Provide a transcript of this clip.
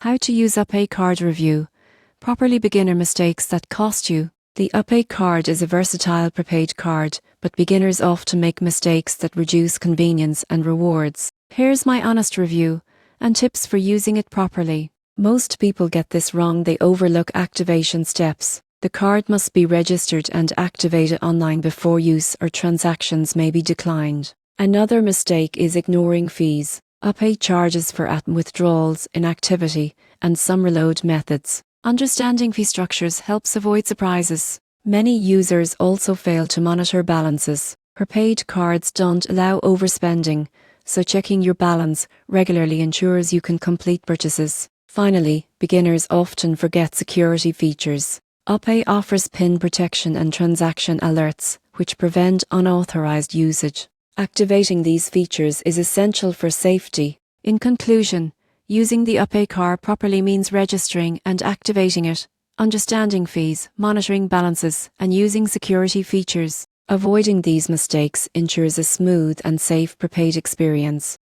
How to use UPay card review. Properly beginner mistakes that cost you. The UPay card is a versatile prepaid card, but beginners often make mistakes that reduce convenience and rewards. Here's my honest review and tips for using it properly. Most people get this wrong. They overlook activation steps. The card must be registered and activated online before use, or transactions may be declined. Another mistake is ignoring fees. UPay charges for withdrawals, inactivity, and some reload methods. Understanding fee structures helps avoid surprises. Many users also fail to monitor balances. Prepaid cards don't allow overspending, so checking your balance regularly ensures you can complete purchases. Finally, beginners often forget security features. UPay offers PIN protection and transaction alerts, which prevent unauthorized usage. Activating these features is essential for safety. In conclusion, using the UPay card properly means registering and activating it, understanding fees, monitoring balances, and using security features. Avoiding these mistakes ensures a smooth and safe prepaid experience.